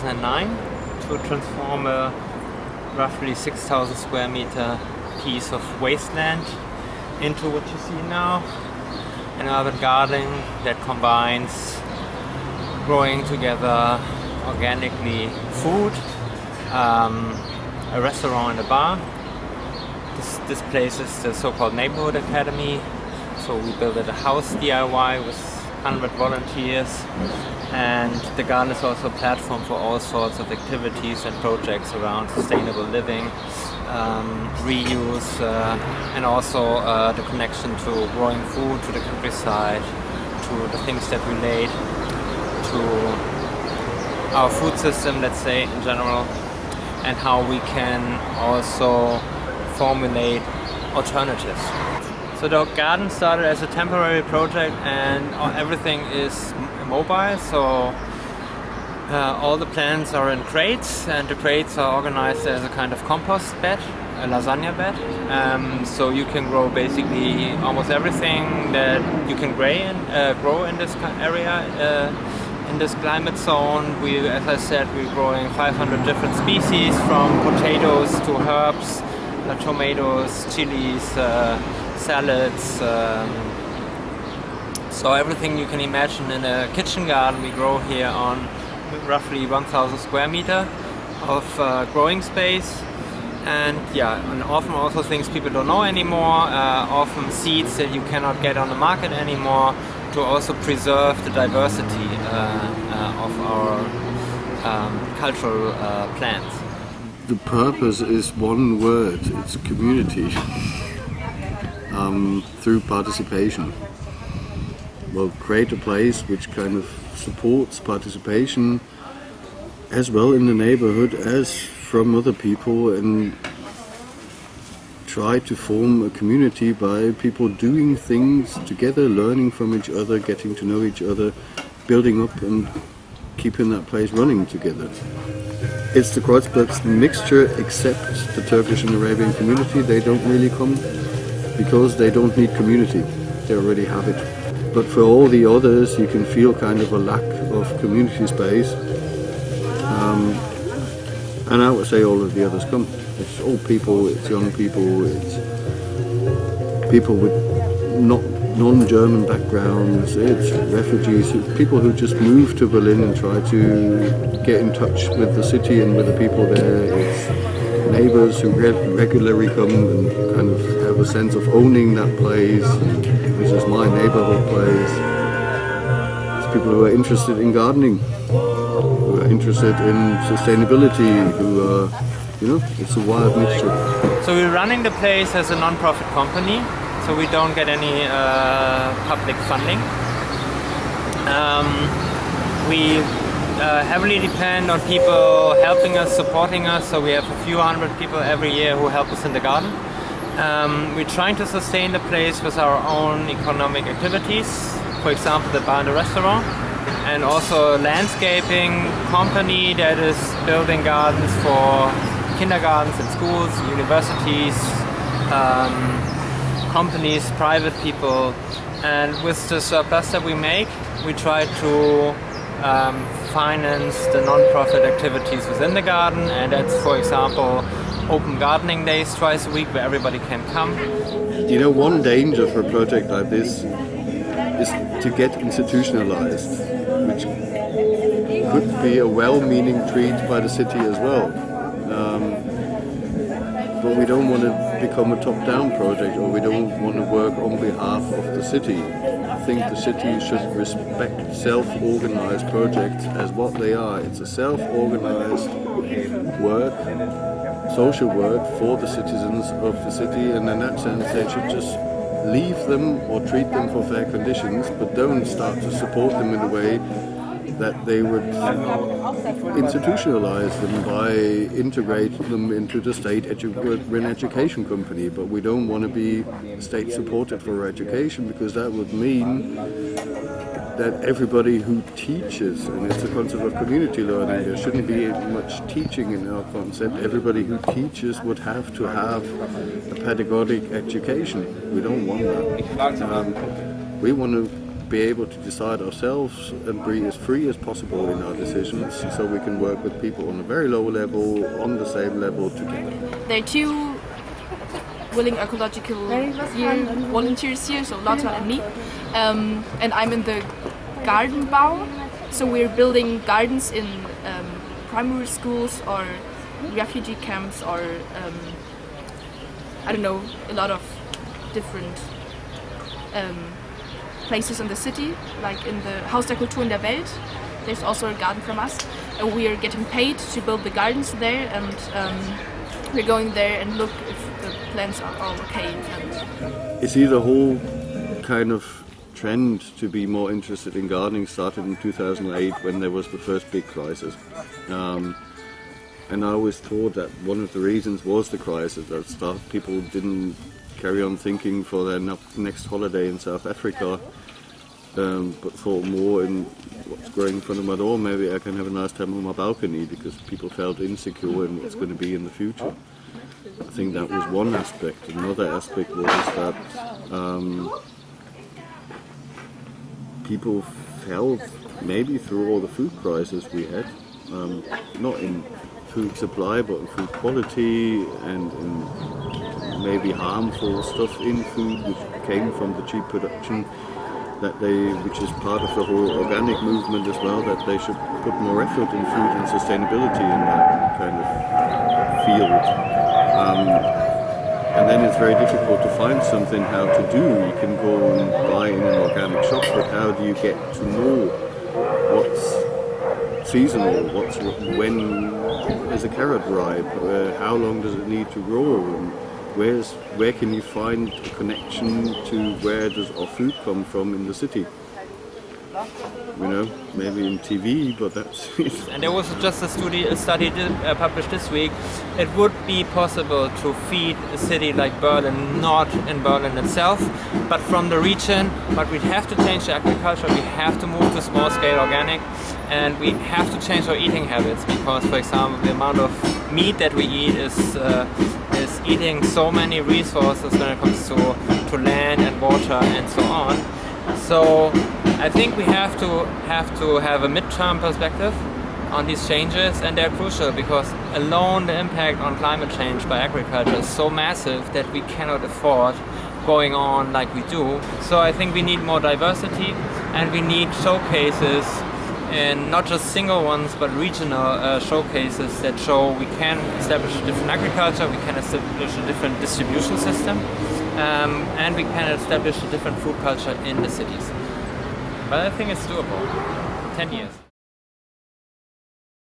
2009 to transform a roughly 6,000 square meter piece of wasteland into what you see now, an urban garden that combines growing together organically food, a restaurant and a bar. This place is the so-called neighborhood academy. So we built a house DIY with 100 volunteers, and the garden is also a platform for all sorts of activities and projects around sustainable living, reuse, and also the connection to growing food, to the countryside, to the things that relate to our food system, let's say, in general, and how we can also formulate alternatives. So the garden started as a temporary project, and everything is mobile, so all the plants are in crates, and the crates are organized as a kind of compost bed, a lasagna bed. So you can grow basically almost everything that you can grow in this area. In this climate zone, as I said, we're growing 500 different species, from potatoes to herbs, tomatoes, chilies, salads, so everything you can imagine in a kitchen garden we grow here on roughly 1,000 square meter of growing space. And and often also things people don't know anymore, often seeds that you cannot get on the market anymore, to also preserve the diversity of our cultural plants. The purpose is one word, it's community. Through participation. We'll create a place which kind of supports participation as well in the neighborhood as from other people, and try to form a community by people doing things together, learning from each other, getting to know each other, building up and keeping that place running together. It's the Kreuzberg's mixture, except the Turkish and Arabian community. They don't really come because they don't need community, they already have it. But for all the others, you can feel kind of a lack of community space. And I would say all of the others come. It's old people, it's young people, it's people with non-German backgrounds, it's refugees, it's people who just moved to Berlin and try to get in touch with the city and with the people there. It's neighbors who regularly come and kind of have a sense of owning that place. This is my neighborhood place. It's people who are interested in gardening, who are interested in sustainability, who are, it's a wild mixture. So we're running the place as a non-profit company, so we don't get any public funding. We heavily depend on people helping us, supporting us, so we have a few hundred people every year who help us in the garden. We're trying to sustain the place with our own economic activities, for example the bar and the restaurant, and also a landscaping company that is building gardens for kindergartens and schools, universities, companies, private people. And with the surplus that we make, we try to finance the non-profit activities within the garden, and that's, for example, open gardening days twice a week where everybody can come. One danger for a project like this is to get institutionalized, which could be a well-meaning treat by the city as well. But we don't want to become a top-down project, or we don't want to work on behalf of the city. I think the city should respect self-organized projects as what they are. It's a self-organized work, social work for the citizens of the city, and in that sense they should just leave them or treat them for fair conditions, but don't start to support them in a way that they would institutionalize them by integrating them into the state education company. But we don't want to be state supported for education, because that would mean that everybody who teaches, and it's a concept of community learning, there shouldn't be much teaching in our concept. Everybody who teaches would have to have a pedagogic education. We don't want that. We want to be able to decide ourselves and be as free as possible in our decisions, so we can work with people on a very low level, on the same level together. There are two willing ecological volunteers here, so Lotta and me, and I'm in the Gartenbau, so we're building gardens in primary schools or refugee camps or I don't know, a lot of different places in the city, like in the Haus der Kultur in der Welt. There's also a garden from us, and we are getting paid to build the gardens there, and we're going there and look if the plants are all okay. You see, the whole kind of trend to be more interested in gardening started in 2008 when there was the first big crisis. And I always thought that one of the reasons was the crisis, that people didn't carry on thinking for their next holiday in South Africa, but thought more in what's growing in front of my door. Maybe I can have a nice time on my balcony, because people felt insecure in what's going to be in the future. I think that was one aspect. Another aspect was that people felt, maybe through all the food crisis we had, not in food supply but in food quality and in maybe harmful stuff in food which came from the cheap production, which is part of the whole organic movement as well, that they should put more effort in food and sustainability in that kind of field. And then it's very difficult to find something how to do. You can go and buy in an organic shop, but how do you get to know what's seasonal, when is a carrot ripe, how long does it need to grow, and where can you find a connection to where does our food come from in the city? You know, maybe in TV, but that's it. And there was just a study published this week. It would be possible to feed a city like Berlin, not in Berlin itself, but from the region. But we'd have to change the agriculture, we have to move to small-scale organic, and we have to change our eating habits, because, for example, the amount of meat that we eat is eating so many resources when it comes to land and water and so on. So I think we have to have a mid-term perspective on these changes, and they're crucial because alone the impact on climate change by agriculture is so massive that we cannot afford going on like we do. So I think we need more diversity, and we need showcases, and not just single ones but regional showcases that show we can establish a different agriculture, we can establish a different distribution system, and we can establish a different food culture in the cities. But I think it's doable. 10 years.